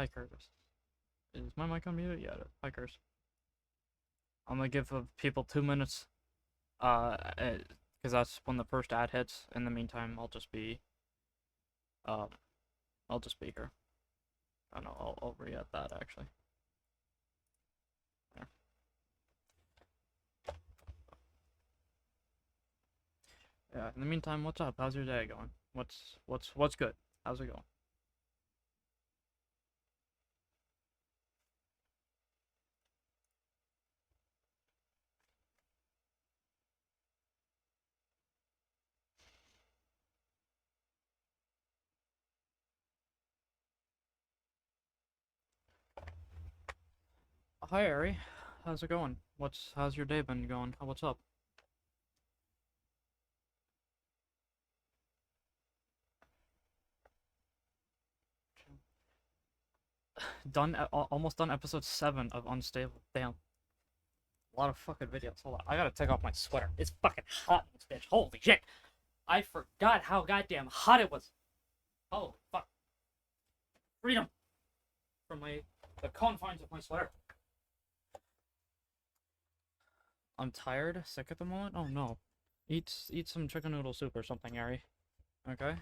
Hi, Curtis. Is my mic on mute? Yeah, it is. Hi, Curtis. I'm gonna give people 2 minutes, because that's when the first ad hits. In the meantime, uh, I'll just be here. I don't know, I'll re-add that, actually. There. Yeah, in the meantime, what's up? How's your day going? What's good? How's it going? Hi, Ari. How's it going? How's your day been going? What's up? Almost done episode 7 of Unstable. Damn. A lot of fucking videos. Hold on. I gotta take off my sweater. It's fucking hot in this bitch. Holy shit. I forgot how goddamn hot it was. Holy fuck. Freedom from the confines of my sweater. I'm tired, sick at the moment. Oh no. Eat some chicken noodle soup or something, Ari. Okay?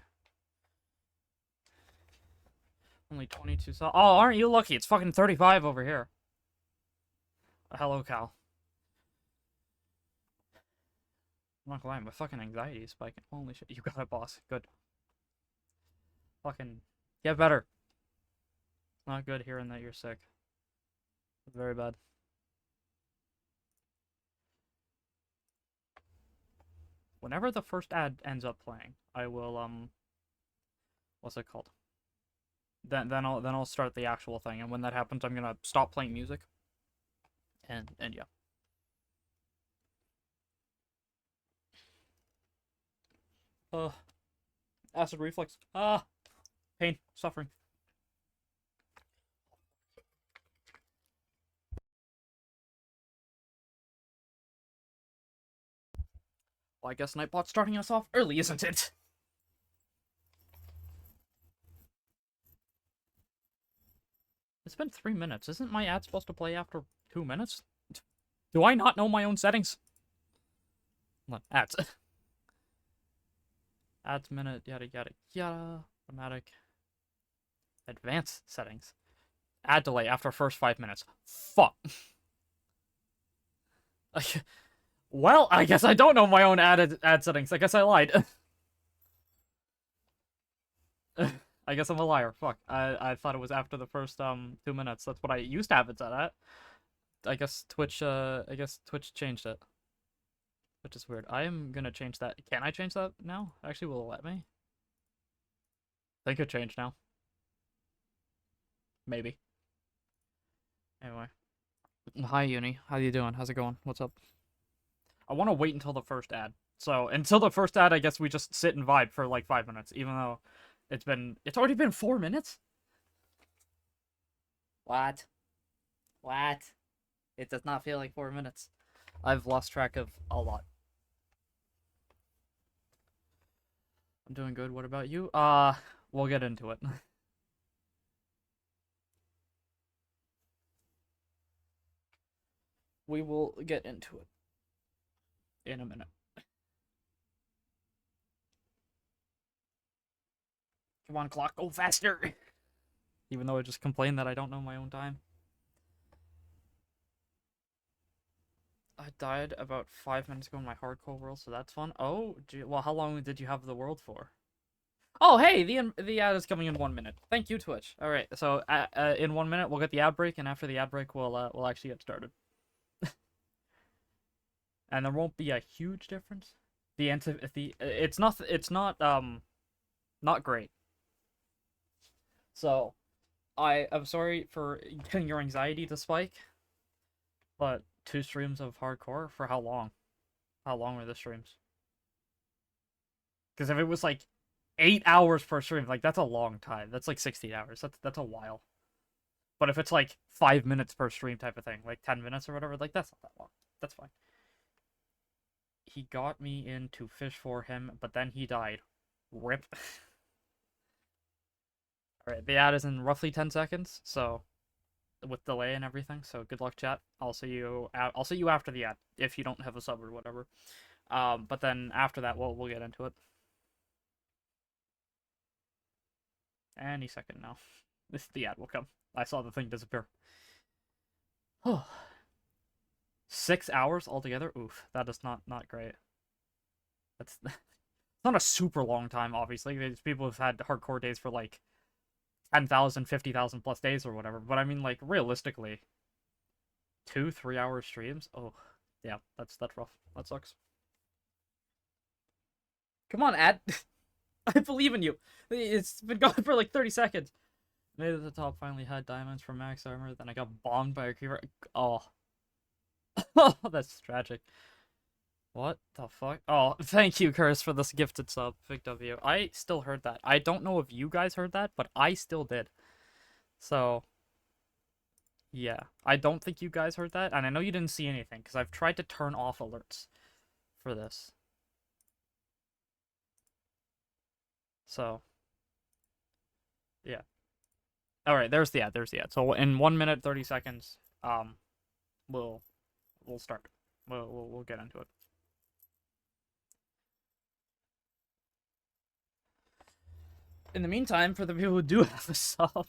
Only 22 so. Oh, aren't you lucky? It's fucking 35 over here. Hello, Cal. I'm not gonna lie, my fucking anxiety is spiking. Holy shit. You got it, boss. Good. Fucking get better. It's not good hearing that you're sick. It's very bad. Whenever the first ad ends up playing, I will what's it called? Then I'll start the actual thing, and when that happens, I'm gonna stop playing music. And yeah. Uh, acid reflux. Ah, pain, suffering. Well, I guess Nightbot's starting us off early, isn't it? It's been 3 minutes. Isn't my ad supposed to play after 2 minutes? Do I not know my own settings? Hold on, ads. Ads minute, yada yada yada. Automatic. Advanced settings. Ad delay after first 5 minutes. Fuck. Well, I guess I don't know my own ad settings. I guess I lied. I guess I'm a liar. Fuck. I thought it was after the first 2 minutes. That's what I used to have it set at. I guess Twitch changed it. Which is weird. I am gonna change that. Can I change that now? Actually, will it let me? I think it changed now. Maybe. Anyway. Hi, Uni. How you doing? How's it going? What's up? I want to wait until the first ad. So, until the first ad, I guess we just sit and vibe for like 5 minutes, even though it's already been 4 minutes? What? What? It does not feel like 4 minutes. I've lost track of a lot. I'm doing good. What about you? We'll get into it. We will get into it in a minute. Come on, clock, go faster! Even though I just complained that I don't know my own time. I died about 5 minutes ago in my hardcore world, so that's fun. Oh, gee, well, how long did you have the world for? Oh, hey, the ad is coming in 1 minute. Thank you, Twitch. All right, so in 1 minute we'll get the ad break, and after the ad break we'll actually get started. And there won't be a huge difference. It's not great. So I'm sorry for getting your anxiety to spike, but 2 streams of hardcore for how long? How long were the streams? Because if it was like 8 hours per stream, like that's a long time. That's like 16 hours. That's a while. But if it's like 5 minutes per stream type of thing, like 10 minutes or whatever, like that's not that long. That's fine. He got me in to fish for him, but then he died. Rip. Alright, the ad is in roughly 10 seconds, so with delay and everything. So good luck, chat. I'll see you. I'll see you after the ad if you don't have a sub or whatever. But then after that, we'll get into it. Any second now, the ad will come. I saw the thing disappear. Oh, 6 hours altogether. Oof, that is not great. That's not a super long time. Obviously, these people have had hardcore days for like 10,000, 50,000 plus days or whatever. But I mean, like realistically, 2-3 hour streams. Oh, yeah, that's rough. That sucks. Come on, ad. I believe in you. It's been gone for like 30 seconds. Made it to the top, finally had diamonds from max armor, then I got bombed by a creeper. Oh. Oh, that's tragic. What the fuck? Oh, thank you, Curse, for this gifted sub. Big W. I still heard that. I don't know if you guys heard that, but I still did. So, yeah. I don't think you guys heard that, and I know you didn't see anything, because I've tried to turn off alerts for this. So, yeah. Alright, there's the ad, So in 1 minute, 30 seconds, we'll start. We'll get into it. In the meantime, for the people who do have a sub,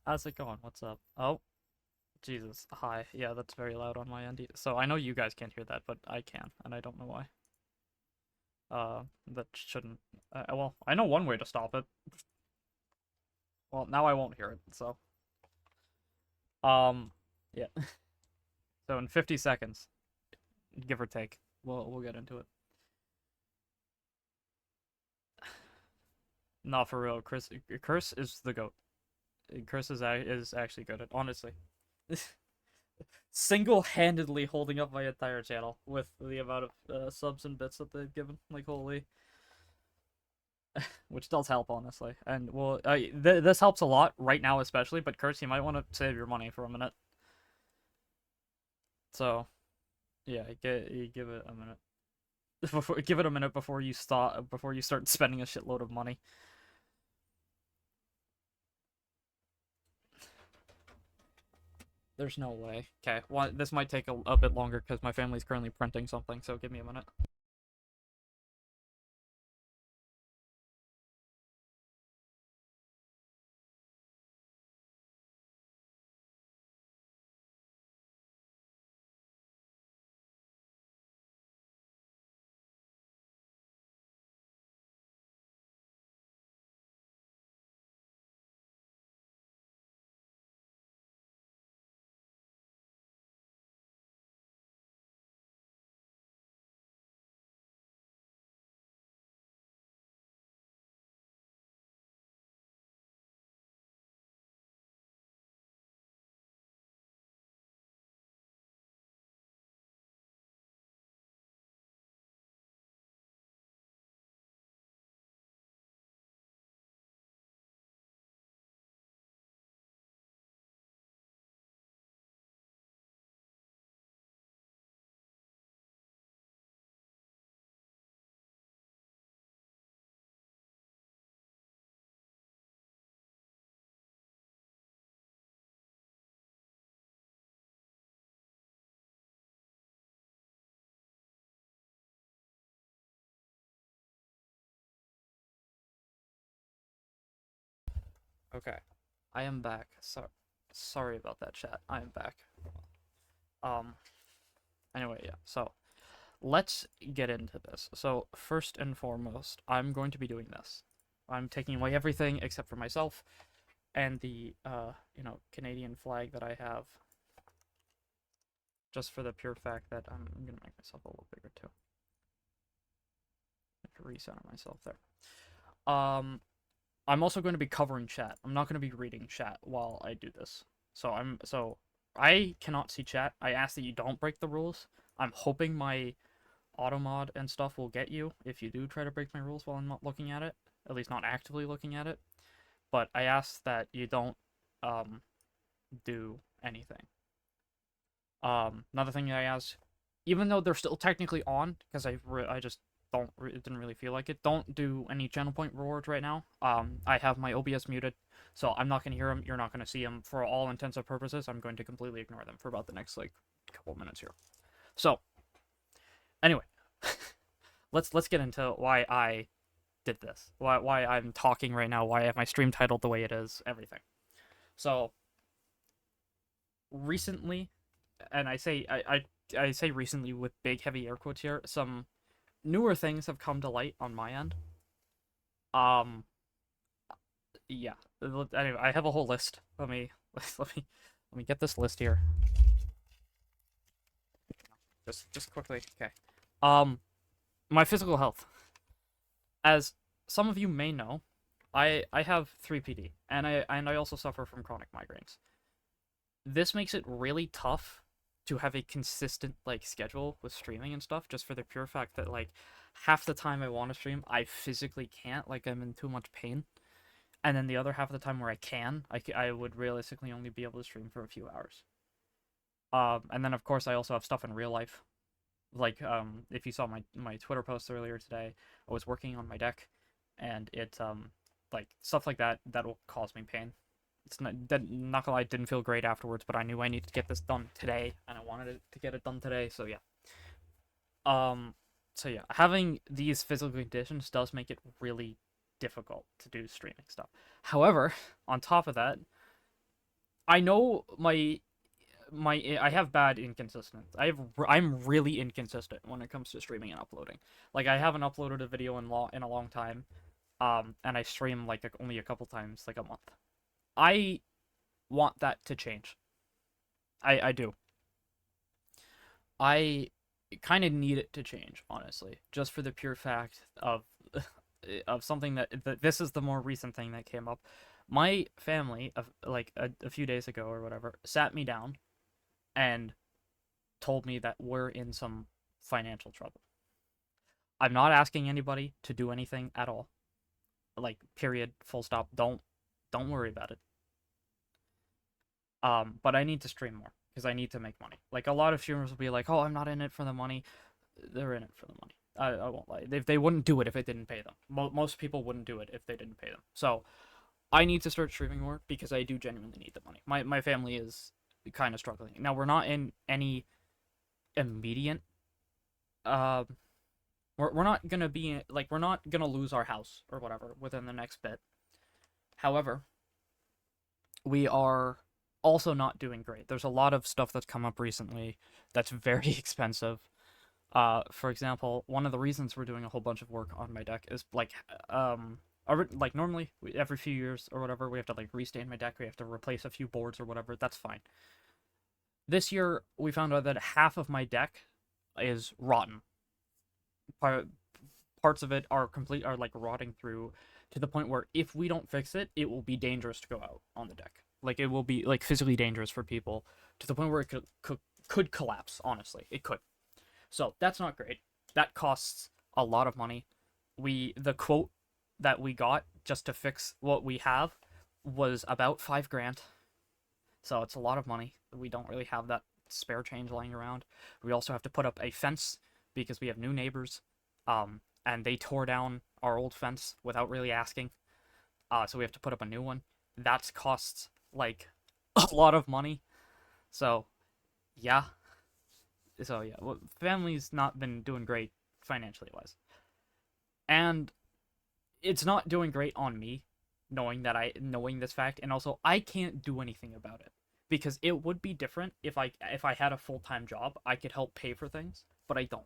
how's it going? What's up? Oh, Jesus. Hi. Yeah, that's very loud on my end. So I know you guys can't hear that, but I can, and I don't know why. That shouldn't. Well, I know one way to stop it. Well, now I won't hear it, so. Yeah. So in 50 seconds, give or take, we'll get into it. Not for real, Curse is the GOAT. Curse is actually good at, honestly. Single-handedly holding up my entire channel with the amount of subs and bits that they've given. Like, holy. Which does help, honestly. And, well, this helps a lot right now especially, but Curse, you might want to save your money for a minute. So, yeah, give it a minute. Give it a minute before you start spending a shitload of money. There's no way. Okay, well, this might take a bit longer because my family's currently printing something, so give me a minute. Okay, I am back. Sorry about that, chat. I am back. Anyway, yeah. So let's get into this. So first and foremost, I'm going to be doing this. I'm taking away everything except for myself and the Canadian flag that I have. Just for the pure fact that I'm gonna make myself a little bigger too. I have to recenter myself there. I'm also going to be covering chat. I'm not going to be reading chat while I do this. So I cannot see chat. I ask that you don't break the rules. I'm hoping my auto mod and stuff will get you if you do try to break my rules while I'm not looking at it. At least not actively looking at it. But I ask that you don't do anything. Another thing that I ask, even though they're still technically on, because I just it didn't really feel like it. Don't do any channel point rewards right now. I have my OBS muted, so I'm not gonna hear them. You're not gonna see them. For all intents and purposes, I'm going to completely ignore them for about the next like couple minutes here. So anyway, let's get into why I did this. Why I'm talking right now. Why I have my stream titled the way it is. Everything. So recently, and I say recently with big heavy air quotes here, some newer things have come to light on my end. Um, yeah. Anyway, I have a whole list. Let me get this list here. Just quickly. Okay. Um, my physical health. As some of you may know, I have 3PD, and I also suffer from chronic migraines. This makes it really tough to have a consistent like schedule with streaming and stuff, just for the pure fact that like half the time I want to stream, I physically can't, like I'm in too much pain. And then the other half of the time where I can, I would realistically only be able to stream for a few hours. And then of course I also have stuff in real life. Like if you saw my Twitter posts earlier today, I was working on my deck, and it like stuff like that will cause me pain. It's not gonna lie, it didn't feel great afterwards, but I knew I needed to get this done today, and I wanted to get it done today. So yeah. Um, so yeah, having these physical conditions does make it really difficult to do streaming stuff. However, on top of that, I know I have bad inconsistent. I'm really inconsistent when it comes to streaming and uploading. Like I haven't uploaded a video in a long time, and I stream like only a couple times like a month. I want that to change. I do. I kind of need it to change, honestly, just for the pure fact of something that this is the more recent thing that came up. My family, of like a few days ago or whatever, sat me down and told me that we're in some financial trouble. I'm not asking anybody to do anything at all. Like period, full stop. Don't worry about it. But I need to stream more because I need to make money. Like a lot of streamers will be like, "Oh, I'm not in it for the money." They're in it for the money. I won't lie. They wouldn't do it if it didn't pay them. Most people wouldn't do it if they didn't pay them. So I need to start streaming more because I do genuinely need the money. My family is kind of struggling. Now we're not in any immediate uh we're not gonna be like we're not gonna lose our house or whatever within the next bit. However, we are also not doing great. There's a lot of stuff that's come up recently that's very expensive. For example, one of the reasons we're doing a whole bunch of work on my deck is like normally every few years or whatever we have to like restain my deck. We have to replace a few boards or whatever. That's fine. This year we found out that half of my deck is rotten. Parts of it are like rotting through to the point where if we don't fix it, it will be dangerous to go out on the deck. Like it will be like physically dangerous for people to the point where it could collapse. Honestly, it could. So that's not great. That costs a lot of money. The quote that we got just to fix what we have was about 5 grand. So it's a lot of money. We don't really have that spare change lying around. We also have to put up a fence because we have new neighbors. And they tore down our old fence without really asking. So we have to put up a new one. That costs like a lot of money. So yeah. So yeah, well, family's not been doing great financially wise. And it's not doing great on me knowing this fact, and also I can't do anything about it because it would be different if I had a full-time job. I could help pay for things, but I don't.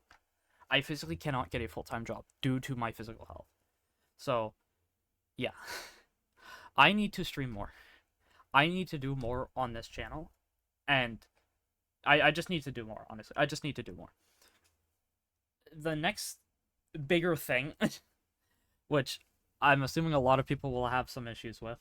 I physically cannot get a full-time job due to my physical health. So, yeah. I need to stream more. I need to do more on this channel, and I just need to do more, honestly. I just need to do more. The next bigger thing, which I'm assuming a lot of people will have some issues with,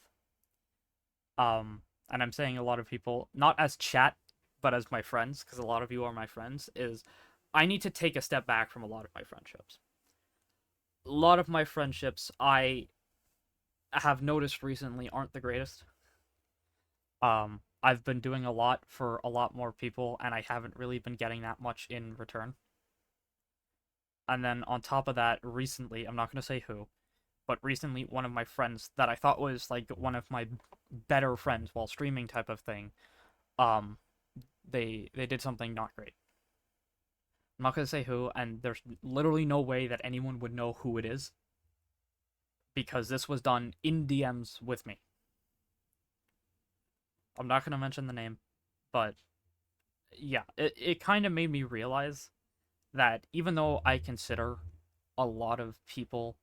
and I'm saying a lot of people, not as chat, but as my friends, because a lot of you are my friends, is I need to take a step back from a lot of my friendships. A lot of my friendships I have noticed recently aren't the greatest. I've been doing a lot for a lot more people, and I haven't really been getting that much in return. And then on top of that, recently, I'm not gonna say who, but recently one of my friends that I thought was like one of my better friends while streaming type of thing, um, they did something not great. I'm not gonna say who, and there's literally no way that anyone would know who it is because this was done in DMs with me. I'm not gonna mention the name, but yeah, it kind of made me realize that even though I consider a lot of people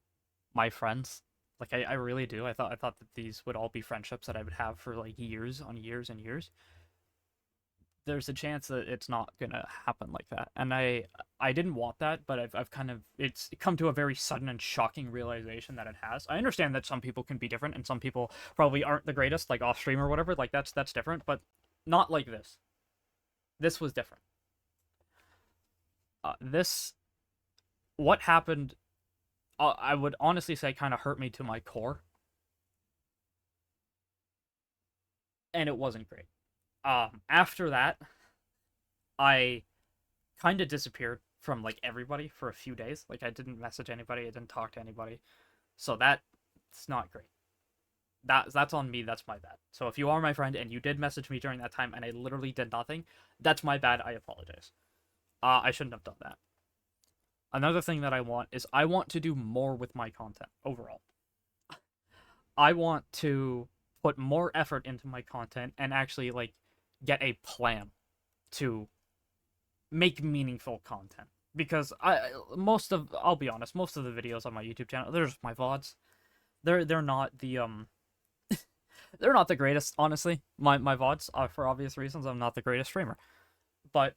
my friends, like I really do. I thought that these would all be friendships that I would have for like years on years and years. There's a chance that it's not gonna happen like that, and I didn't want that, but I've kind of it's come to a very sudden and shocking realization that it has. I understand that some people can be different, and some people probably aren't the greatest, like off stream or whatever. Like that's different, but not like this. This was different. This what happened. I would honestly say kind of hurt me to my core, and it wasn't great. After that, I kind of disappeared from like everybody for a few days. Like I didn't message anybody, I didn't talk to anybody. So that's not great. That's on me. That's my bad. So if you are my friend and you did message me during that time and I literally did nothing, that's my bad. I apologize. I shouldn't have done that. Another thing that I want is I want to do more with my content overall. I want to put more effort into my content and actually like get a plan to make meaningful content because I'll be honest, most of the videos on my YouTube channel, they're just my VODs. They're not the they're not the greatest, honestly. My VODs are for obvious reasons. I'm not the greatest streamer. But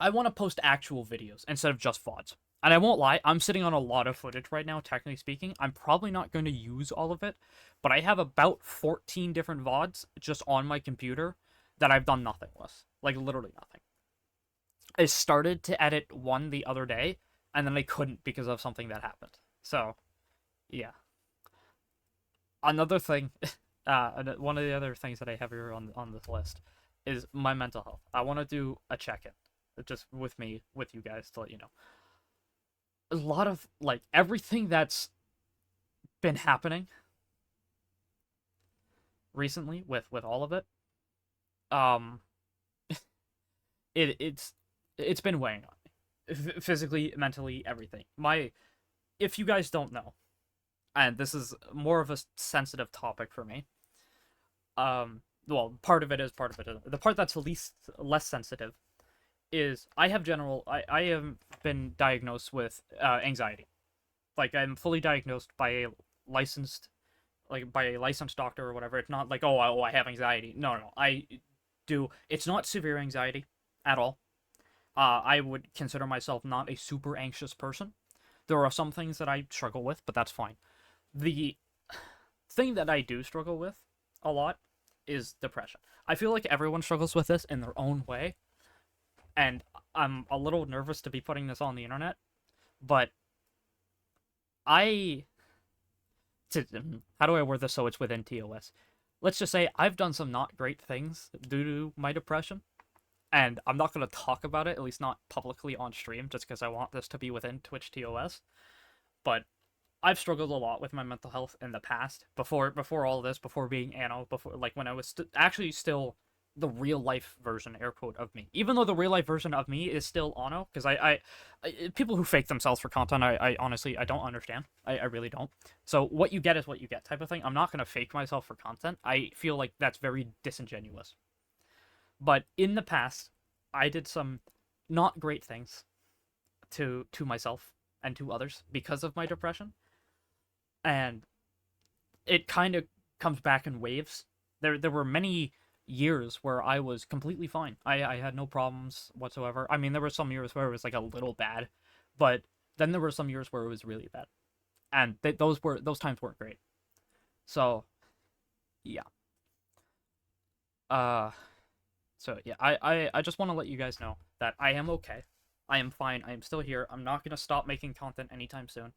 I want to post actual videos instead of just VODs. And I won't lie, I'm sitting on a lot of footage right now, technically speaking. I'm probably not going to use all of it, but I have about 14 different VODs just on my computer that I've done nothing with. Like, literally nothing. I started to edit one the other day, and then I couldn't because of something that happened. So, yeah. Another thing, one of the other things that I have here on this list is my mental health. I want to do a check-in, just with me, with you guys, to let you know. A lot of, like, everything that's been happening recently with all of it, um, it's been weighing on me. Physically, mentally, everything. If you guys don't know, and this is more of a sensitive topic for me. Well, part of it is, part of it isn't. The part that's less sensitive is I have been diagnosed with anxiety. Like I'm fully diagnosed by a licensed doctor or whatever. It's not like I have anxiety. No. I do. It's not severe anxiety at all. I would consider myself not a super anxious person. There are some things that I struggle with, but that's fine. The thing that I do struggle with a lot is depression. I feel like everyone struggles with this in their own way, and I'm a little nervous to be putting this on the internet, but I how do I word this so it's within TOS? Let's just say I've done some not great things due to my depression, and I'm not going to talk about it, at least not publicly on stream, just because I want this to be within Twitch TOS. But I've struggled a lot with my mental health in the past, before all this, before being Anno, before like when I was actually still the real life version, air quote, of me. Even though the real life version of me is still Anno, because I people who fake themselves for content, I honestly I don't understand. I really don't. So what you get is what you get, type of thing. I'm not gonna fake myself for content. I feel like that's very disingenuous. But in the past, I did some not great things to myself and to others because of my depression, and it kind of comes back in waves. There were many years where I was completely fine. I had no problems whatsoever. I mean, there were some years where it was like a little bad, but then there were some years where it was really bad, and those times weren't great. So yeah. Uh, so yeah, I just want to let you guys know that I am okay. I am fine. I am still here. I'm not gonna stop making content anytime soon,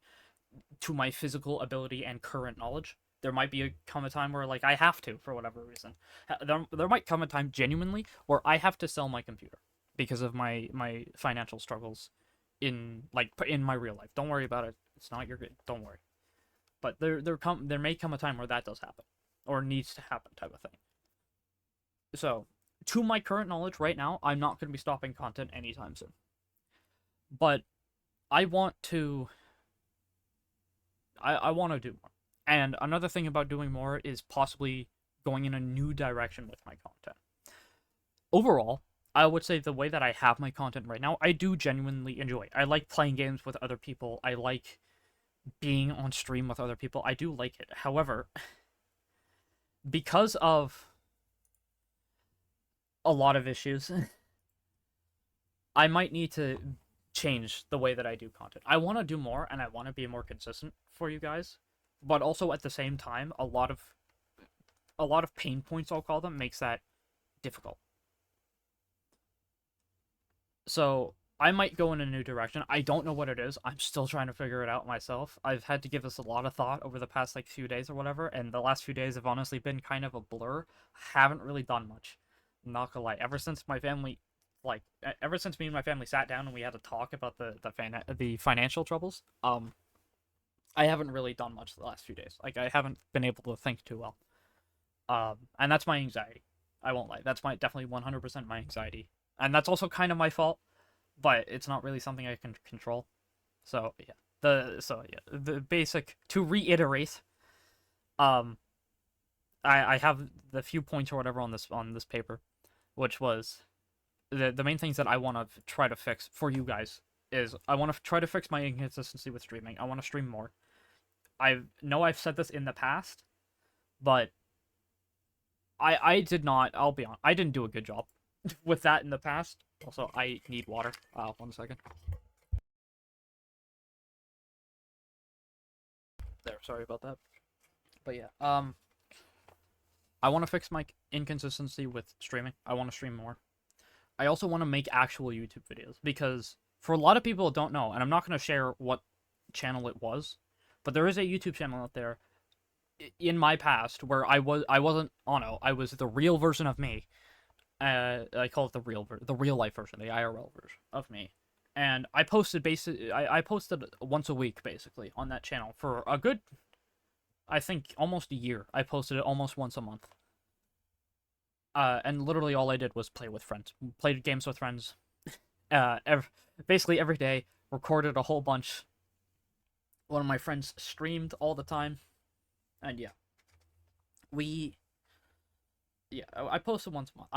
to my physical ability and current knowledge. There might come a time where like I have to for whatever reason. There might come a time genuinely where I have to sell my computer because of my financial struggles in my real life. Don't worry about it. It's not your good. Don't worry. But there may come a time where that does happen, or needs to happen, type of thing. So, to my current knowledge, right now, I'm not going to be stopping content anytime soon. But I want to. I want to do more. And another thing about doing more is possibly going in a new direction with my content. Overall, I would say the way that I have my content right now, I do genuinely enjoy. I like playing games with other people. I like being on stream with other people. I do like it. However, because of a lot of issues, I might need to change the way that I do content. I want to do more and I want to be more consistent for you guys, but also at the same time, a lot of pain points, I'll call them, makes that difficult. So I might go in a new direction. I don't know what it is. I'm still trying to figure it out myself. I've had to give this a lot of thought over the past few days or whatever, and the last few days have honestly been kind of a blur. Haven't really done much. I'm not gonna lie. Ever since my family, ever since me and my family sat down and we had a talk about the financial troubles, I haven't really done much the last few days. I haven't been able to think too well. And that's my anxiety. I won't lie. That's definitely 100% my anxiety. And that's also kind of my fault, but it's not really something I can control. So yeah, the basic, to reiterate, I have the few points or whatever on this paper, which was the main things that I want to try to fix for you guys is I want to try to fix my inconsistency with streaming. I want to stream more. I know I've said this in the past, but I did not. I'll be honest. I didn't do a good job with that in the past. Also, I need water. 1 second. There. Sorry about that. But yeah. I want to fix my inconsistency with streaming. I want to stream more. I also want to make actual YouTube videos because for a lot of people that don't know, and I'm not going to share what channel it was, but there is a YouTube channel out there in my past where I wasn't Ono. I was the real version of me. I call it the real life version, the IRL version of me. And I posted I posted once a week basically on that channel for a good, I think, almost a year. I posted it almost once a month. And literally all I did was play with friends, played games with friends, basically every day. Recorded a whole bunch. One of my friends streamed all the time, and yeah, I posted once a month.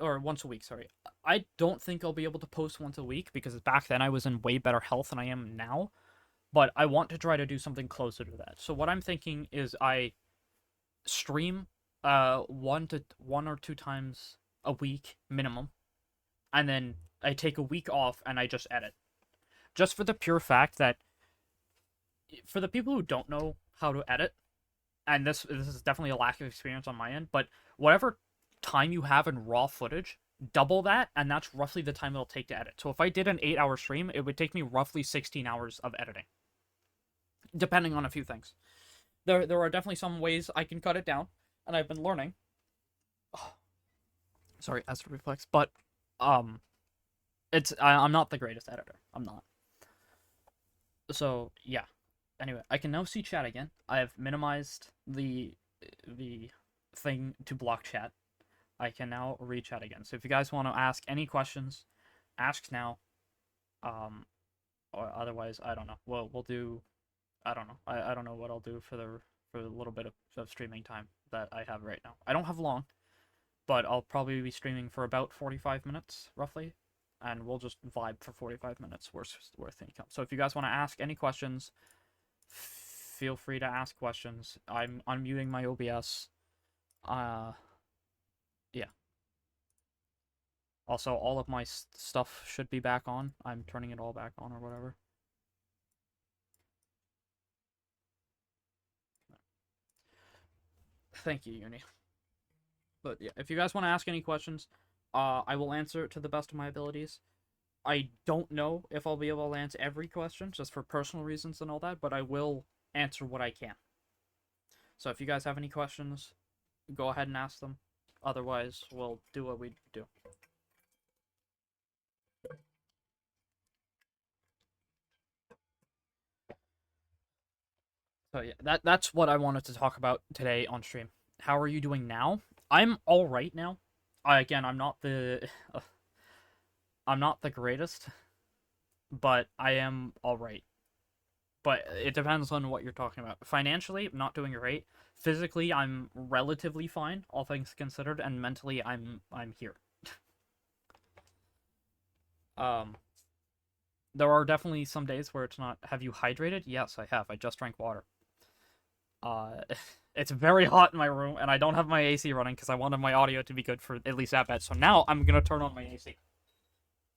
Or once a week. Sorry, I don't think I'll be able to post once a week because back then I was in way better health than I am now. But I want to try to do something closer to that. So what I'm thinking is I stream 1 or 2 times a week minimum, and then I take a week off and I just edit. Just for the pure fact that for the people who don't know how to edit, and this is definitely a lack of experience on my end, but whatever time you have in raw footage, double that, and that's roughly the time it'll take to edit. So if I did an 8-hour stream, it would take me roughly 16 hours of editing, depending on a few things. There are definitely some ways I can cut it down, and I've been learning. Oh, sorry, acid reflex, but I'm not the greatest editor. I'm not. So yeah. Anyway, I can now see chat again. I have minimized the thing to block chat. I can now read chat again. So if you guys want to ask any questions, ask now. Or otherwise, I don't know. We'll do. I don't know. I don't know what I'll do for the little bit of streaming time that I have right now. I don't have long, but I'll probably be streaming for about 45 minutes roughly, and we'll just vibe for 45 minutes. Worth income. So if you guys want to ask any questions, feel free to ask questions. I'm unmuting my OBS. Yeah. Also, all of my stuff should be back on. I'm turning it all back on or whatever. Thank you, Uni. But yeah, if you guys want to ask any questions, I will answer it to the best of my abilities. I don't know if I'll be able to answer every question, just for personal reasons and all that, but I will answer what I can. So if you guys have any questions, go ahead and ask them. Otherwise, we'll do what we do. So yeah, that's what I wanted to talk about today on stream. How are you doing now? I'm all right now. Again, I'm not the greatest, but I am all right. But it depends on what you're talking about. Financially, I'm not doing great. Physically, I'm relatively fine, all things considered, and mentally, I'm here. Um, there are definitely some days where it's not. Have you hydrated? Yes, I have. I just drank water. Uh, it's very hot in my room, and I don't have my AC running because I wanted my audio to be good for at least that bit. So now I'm gonna turn on my AC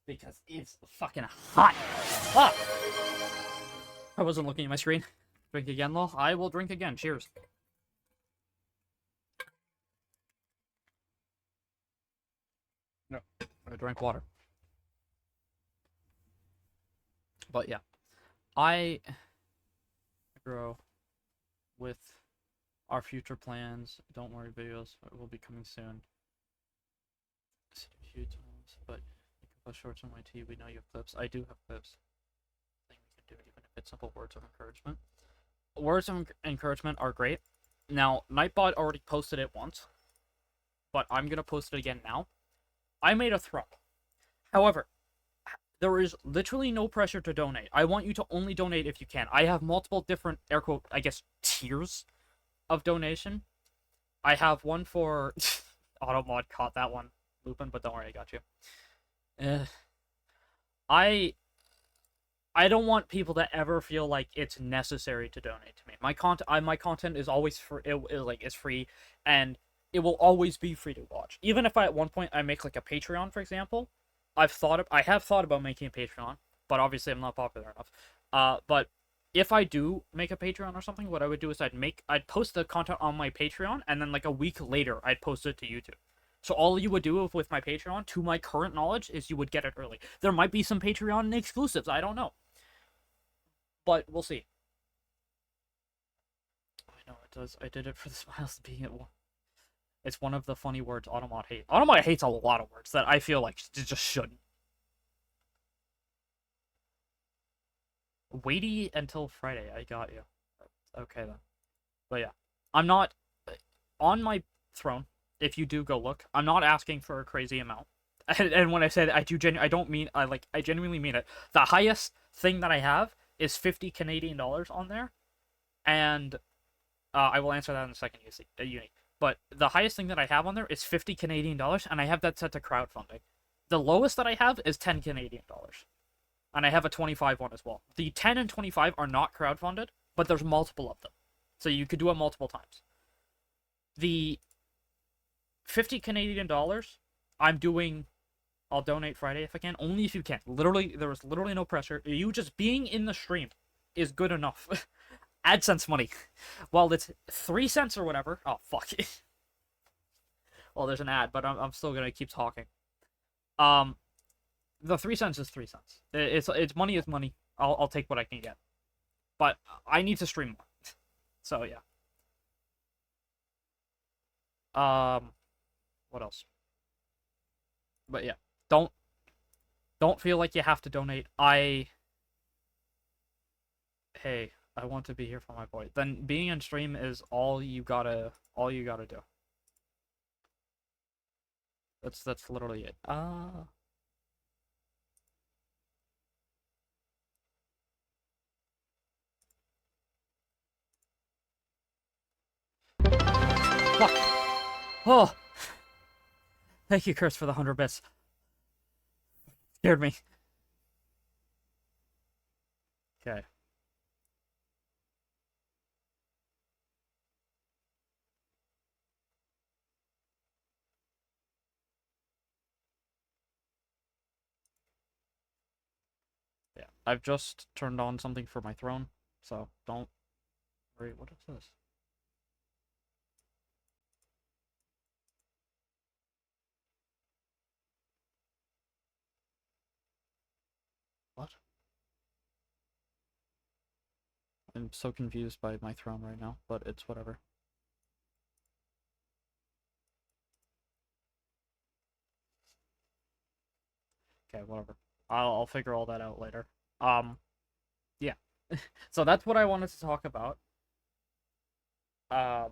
because it's fucking hot. Ah! I wasn't looking at my screen. Drink again, lol. I will drink again. Cheers. No, I drank water. But yeah, I grow with our future plans. Don't worry, videos will be coming soon. Said a few times, but you can post shorts on my T. We know you have clips. I do have clips. Thing we can do, even if it's simple words of encouragement. Words of encouragement are great. Now, Nightbot already posted it once, but I'm gonna post it again now. I made a throw. However, there is literally no pressure to donate. I want you to only donate if you can. I have multiple different air quote, I guess, tiers of donation. I have one for Automod caught that one, Lupin, but don't worry, I got you. I I don't want people to ever feel like it's necessary to donate to me. My content is always free. It's free, and it will always be free to watch. Even if at one point I make like a Patreon, for example, I have thought about making a Patreon, but obviously I'm not popular enough. But if I do make a Patreon or something, what I would do is I'd post the content on my Patreon, and then like a week later I'd post it to YouTube. So all you would do with my Patreon, to my current knowledge, is you would get it early. There might be some Patreon exclusives. I don't know, but we'll see. I know it does. I did it for the smiles being at one. It's one of the funny words Automod hates. Automod hates a lot of words that I feel like just shouldn't. Weighty until Friday. I got you. Okay then. But yeah, I'm not on my throne. If you do go look, I'm not asking for a crazy amount. And when I said I don't mean I genuinely mean it. The highest thing that I have is 50 Canadian dollars on there, and I will answer that in a second, Uni. But the highest thing that I have on there is 50 Canadian dollars, and I have that set to crowdfunding. The lowest that I have is 10 Canadian dollars, and I have a 25 one as well. The 10 and 25 are not crowdfunded, but there's multiple of them, so you could do it multiple times. The 50 Canadian dollars, I'm doing. I'll donate Friday if I can, only if you can. Literally, there is literally no pressure. You just being in the stream is good enough. AdSense money. Well, it's 3 cents or whatever. Oh, fuck. Well, there's an ad, but I'm still gonna keep talking. Um, the 3 cents is 3 cents. It's money is money. I'll take what I can get. But I need to stream more. So, yeah. What else? But yeah, don't don't feel like you have to donate. Hey, I want to be here for my boy. Then being on stream is all you gotta do. That's literally it. Fuck. Oh, thank you, Curse, for the 100 bits. Scared me. Okay. Yeah, I've just turned on something for my throne, so don't worry. What is this? What? I'm so confused by my throne right now, but it's whatever. Okay, whatever. I'll figure all that out later. Yeah. So that's what I wanted to talk about. Um,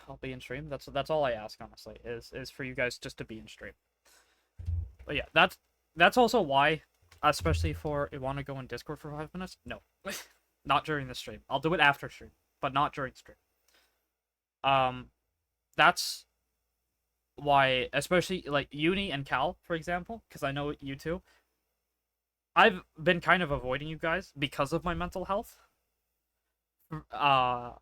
I'll be in stream. That's all I ask, honestly, is for you guys just to be in stream. But yeah, that's also why, especially for you want to go in Discord for 5 minutes. No, not during the stream. I'll do it after stream, but not during stream. Um, that's why, especially like Uni and Cal, for example, because I know you two. I've been kind of avoiding you guys because of my mental health. Uh,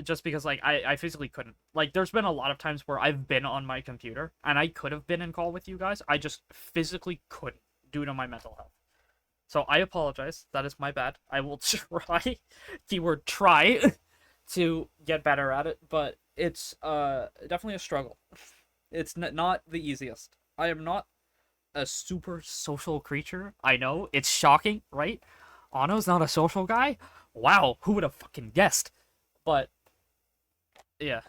just because like I physically couldn't. Like there's been a lot of times where I've been on my computer and I could have been in call with you guys. I just physically couldn't due to my mental health. So I apologize. That is my bad. I will try, keyword try, to get better at it, but it's definitely a struggle. It's not the easiest. I am not a super social creature. I know it's shocking, right? Ano's not a social guy. Wow, who would have fucking guessed? But yeah,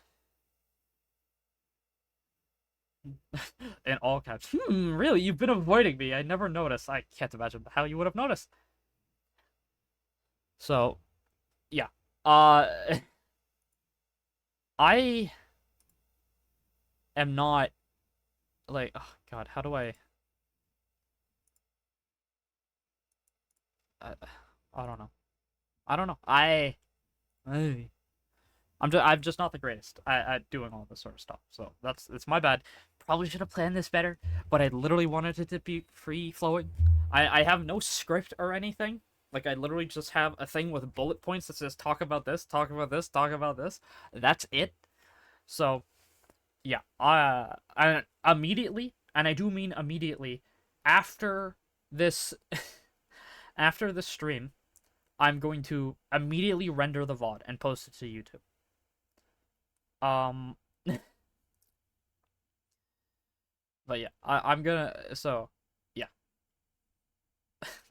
in all caps. Really? You've been avoiding me. I never noticed. I can't imagine how you would have noticed. So, yeah. Uh, I am not like, oh God, how do I, I don't know. I don't know. I'm just not the greatest at doing all this sort of stuff. So it's my bad. Probably should have planned this better, but I literally wanted it to be free flowing. I have no script or anything. Like I literally just have a thing with bullet points that says talk about this, talk about this, talk about this. That's it. So yeah, I immediately, and I do mean immediately, after this, after the stream, I'm going to immediately render the VOD and post it to YouTube. Um, but yeah, I'm gonna so yeah,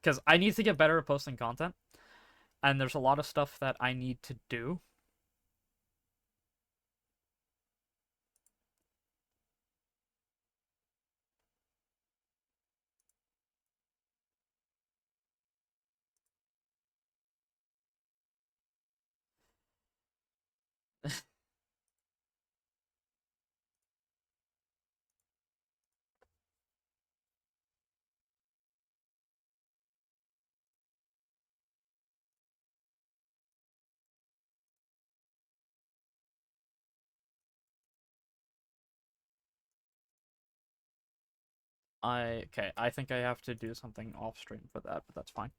because I need to get better at posting content, and there's a lot of stuff that I need to do. I think I have to do something off stream for that, but that's fine.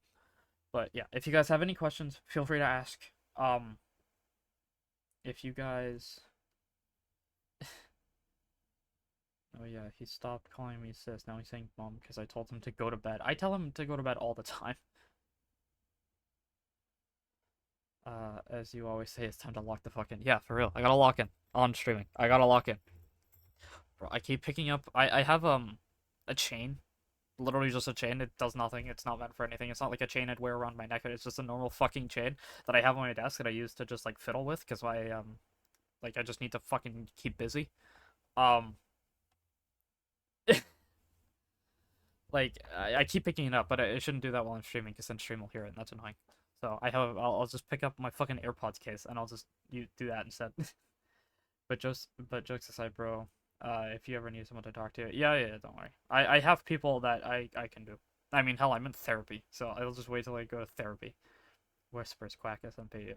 But yeah, if you guys have any questions, feel free to ask. Um, if you guys, oh yeah, he stopped calling me sis. Now he's saying mom because I told him to go to bed. I tell him to go to bed all the time. As you always say, it's time to lock the fuck in. Yeah, for real. I gotta lock in on streaming. I gotta lock in. Bro, I keep picking up. I have a chain, literally just a chain. It does nothing. It's not meant for anything. It's not like a chain I'd wear around my neck. It's just a normal fucking chain that I have on my desk that I use to just like fiddle with because I just need to fucking keep busy. Um, like I keep picking it up, but I shouldn't do that while I'm streaming because then stream will hear it, and that's annoying. So I'll just pick up my fucking AirPods case and I'll just do that instead. But jokes aside, bro. If you ever need someone to talk to, yeah, don't worry. I have people that I can do. I mean, hell, I'm in therapy, so I'll just wait till I go to therapy. Whispers, quack, SMP,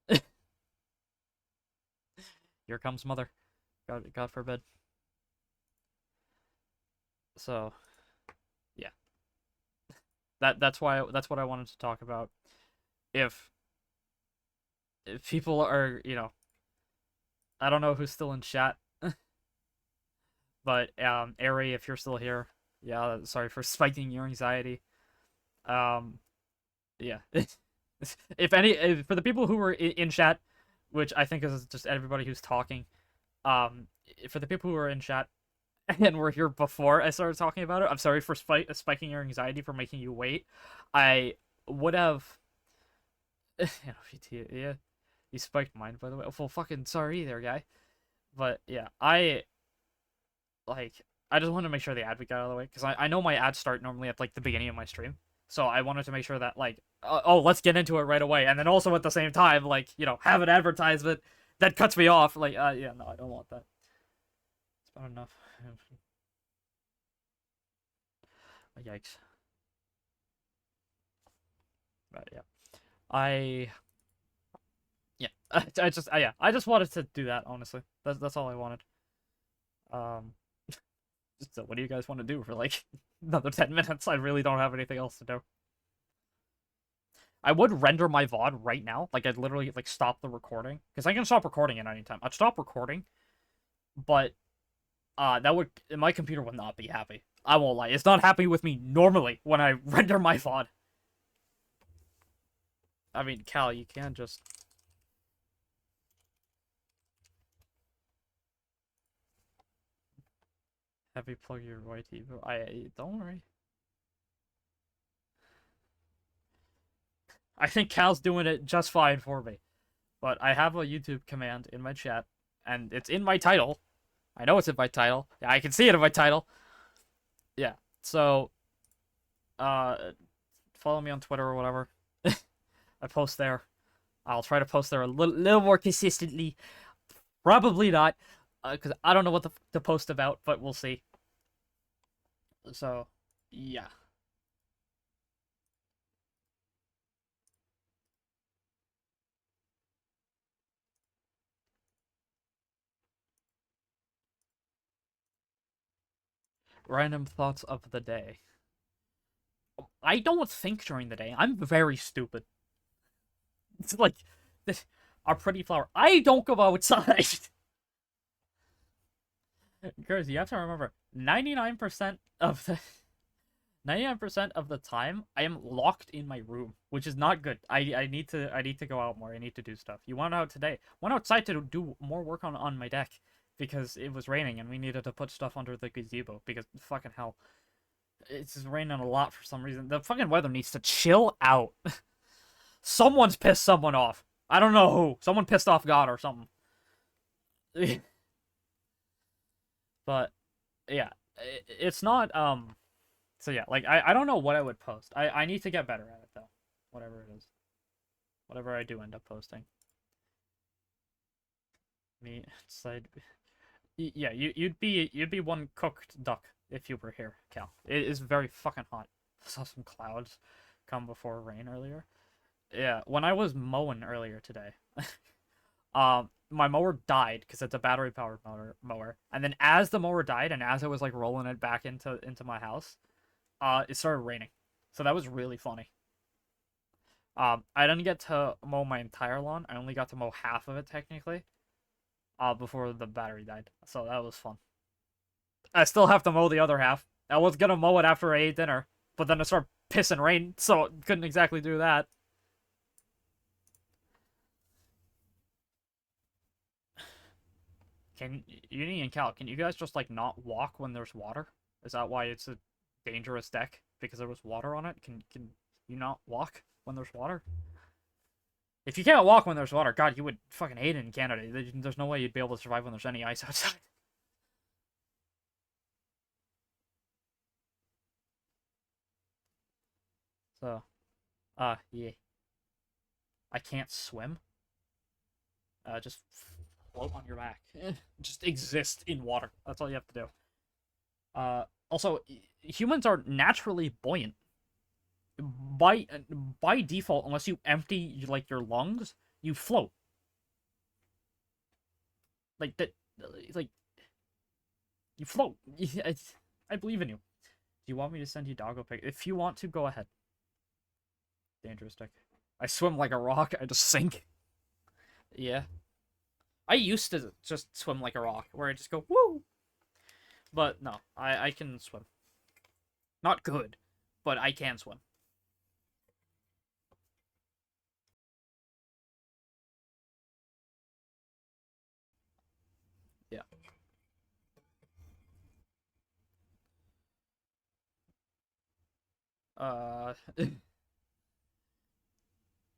yeah. Here comes mother. God forbid. So, yeah. That's what I wanted to talk about. If if people are, I don't know who's still in chat, but Ari, if you're still here, yeah, sorry for spiking your anxiety. Um, yeah. If for the people who were in chat, which I think is just everybody who's talking, um, for the people who were in chat and were here before I started talking about it, I'm sorry for spiking your anxiety, for making you wait. I would have, yeah, you spiked mine, by the way. Well, fucking sorry there, guy. But yeah, like I just want to make sure the ad we got out of the way because I know my ads start normally at like the beginning of my stream, So I wanted to make sure that like, oh, let's get into it right away, and then also at the same time, like, have an advertisement that cuts me off. Like, yeah, no, I don't want that. It's about enough. Yikes. But yeah, I yeah, I just wanted to do that. Honestly, that's all I wanted. Um, so what do you guys want to do for like another 10 minutes? I really don't have anything else to do. I would render my VOD right now. Like, I'd literally, like, stop the recording. Because I can stop recording at any time. I'd stop recording, but, that would... My computer would not be happy. I won't lie. It's not happy with me normally when I render my VOD. I mean, Cal, you can't just... have me plug your YT. Don't worry. I think Cal's doing it just fine for me. But I have a YouTube command in my chat, and it's in my title. I know it's in my title. Yeah, I can see it in my title. Yeah, so, follow me on Twitter or whatever. I post there. I'll try to post there a little more consistently. Probably not, because I don't know what to post about, but we'll see. So, yeah. Random thoughts of the day. I don't think during the day. I'm very stupid. It's like, our pretty flower. I don't go outside. Girls, you have to remember, 99% of the 99% of the time I am locked in my room, which is not good. I need to go out more. I need to do stuff. You went out today. Went outside to do more work on my deck because it was raining and we needed to put stuff under the gazebo because fucking hell. It's just raining a lot for some reason. The fucking weather needs to chill out. Someone's pissed someone off. I don't know who. Someone pissed off God or something. But yeah, it's not so yeah, like I don't know what I would post. I need to get better at it though. Whatever it is. Whatever I do end up posting. Me side yeah, you'd be one cooked duck if you were here, Cal. It is very fucking hot. I saw some clouds come before rain earlier. Yeah, when I was mowing earlier today, my mower died because it's a battery powered mower. And then as the mower died and as I was like rolling it back into my house, it started raining. So that was really funny. I didn't get to mow my entire lawn. I only got to mow half of it technically. Before the battery died. So that was fun. I still have to mow the other half. I was gonna mow it after I ate dinner, but then it started pissing rain, so couldn't exactly do that. Can Uni and Cal, can you guys just like not walk when there's water? Is that why it's a dangerous deck? Because there was water on it? Can you not walk when there's water? If you can't walk when there's water, God, you would fucking hate it in Canada. There's no way you'd be able to survive when there's any ice outside. So, yeah. I can't swim. Just float on your back. Just exist in water. That's all you have to do. Also, humans are naturally buoyant. By by default, unless you empty like your lungs, you float. Like that, like you float. I believe in you. Do you want me to send you doggo pic? If you want to, go ahead. Dangerous deck. I swim like a rock. I just sink. Yeah. I used to just swim like a rock, where I just go woo. But no, I can swim. Not good, but I can swim. Yeah.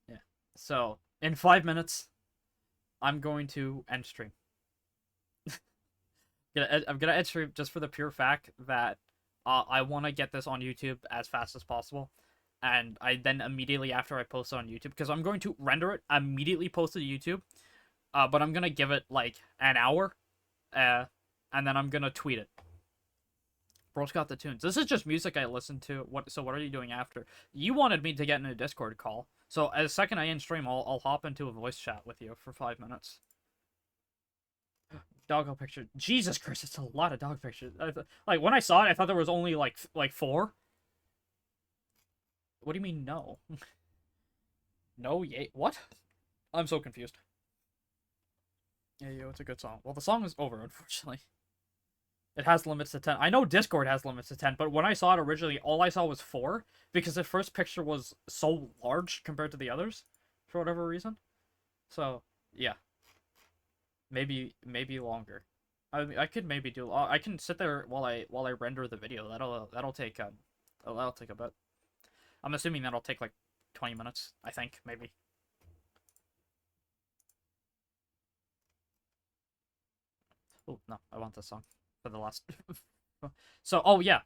Yeah. So in 5 minutes, I'm going to end stream. I'm gonna end stream just for the pure fact that I want to get this on YouTube as fast as possible. and I then immediately after I post it on YouTube, because I'm going to render it, immediately post it to YouTube, but I'm gonna give it like an hour, and then I'm gonna tweet it. Bro's got the tunes. This is just music I listen to. So what are you doing after? You wanted me to get in a Discord call, so as second I end stream, I'll hop into a voice chat with you for 5 minutes. Doggo picture. Jesus Christ, it's a lot of dog pictures. Like when I saw it, I thought there was only like 4. What do you mean no? No, yay, what? I'm so confused. Yeah, yo, it's a good song. Well, the song is over, unfortunately. It has limits to 10. I know Discord has limits to 10, but when I saw it originally, all I saw was 4, because the first picture was so large compared to the others, for whatever reason. So, yeah. Maybe longer. I could maybe do. I can sit there while I render the video. That'll take a bit. I'm assuming that'll take like 20 minutes. I think maybe. Oh no, I want this song for the last. So oh yeah,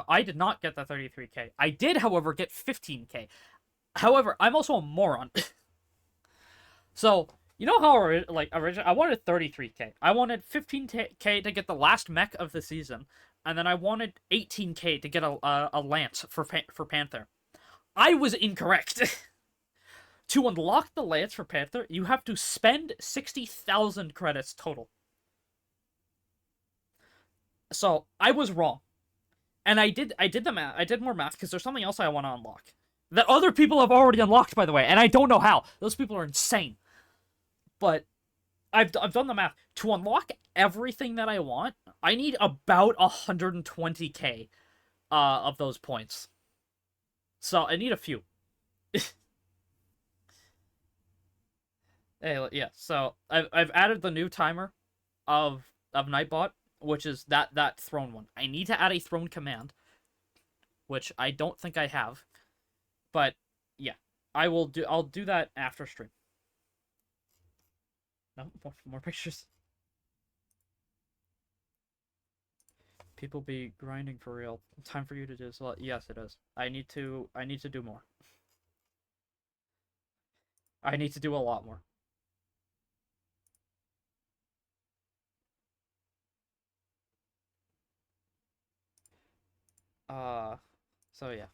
I did not get the 33K. I did, however, get 15K. However, I'm also a moron. So you know how like originally I wanted 33K. I wanted 15K to get the last mech of the season, and then I wanted 18K to get a lance for Panther. I was incorrect. To unlock the lance for Panther, you have to spend 60,000 credits total. So I was wrong, and I did the math. I did more math because there's something else I want to unlock that other people have already unlocked, by the way, and I don't know how. Those people are insane. But I've done the math. To unlock everything that I want, I need about 120K of those points. So I need a few. Hey, yeah. So I've added the new timer of Nightbot, which is that throne one. I need to add a throne command, which I don't think I have. But yeah, I'll do that after stream. No, more pictures. People be grinding for real. Time for you to do this. Well, yes, it is. I need to do more. I need to do a lot more. So yeah.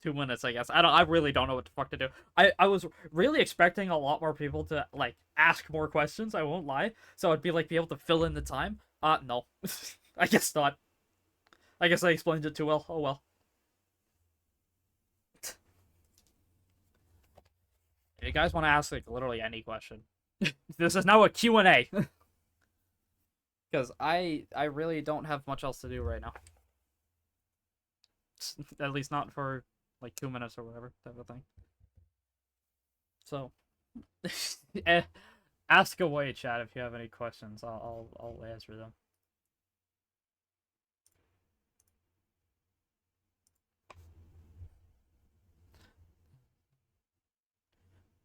2 minutes, I guess. I really don't know what the fuck to do. I was really expecting a lot more people to like ask more questions, I won't lie. So I'd be able to fill in the time. No. I guess not. I guess I explained it too well. Oh well. If you guys want to ask like literally any question, this is now a Q&A. Because I really don't have much else to do right now. At least not for like 2 minutes or whatever type of thing. So, ask away, chat, if you have any questions. I'll answer them.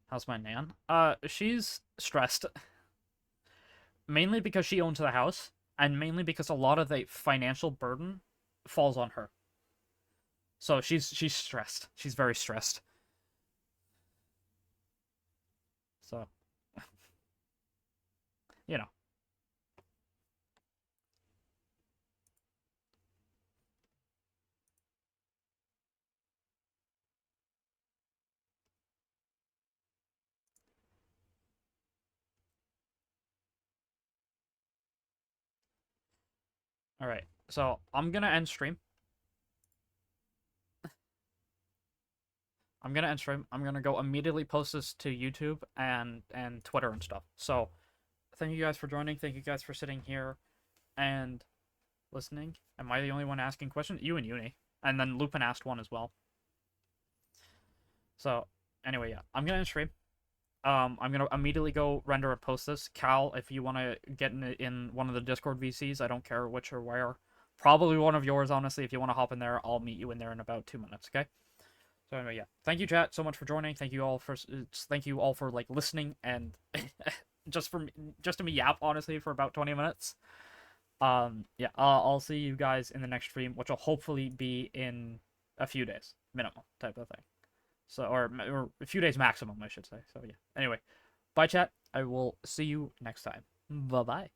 How's my nan? She's stressed. Mainly because she owns the house, and mainly because a lot of the financial burden falls on her. So she's stressed. She's very stressed. So, you know. All right. So I'm gonna end stream. I'm gonna go immediately post this to YouTube and Twitter and stuff. So, thank you guys for joining. Thank you guys for sitting here and listening. Am I the only one asking questions? You and Uni. And then Lupin asked one as well. So, anyway, yeah. I'm gonna stream. I'm gonna immediately go render and post this. Cal, if you want to get in one of the Discord VCs, I don't care which or where. Probably one of yours, honestly. If you want to hop in there, I'll meet you in there in about 2 minutes, okay? So anyway, yeah. Thank you, chat, so much for joining. Thank you all for like listening and just to me yap honestly for about 20 minutes. Yeah, I'll see you guys in the next stream, which will hopefully be in a few days, minimum type of thing. So, or a few days maximum, I should say. So yeah. Anyway, bye chat. I will see you next time. Bye bye.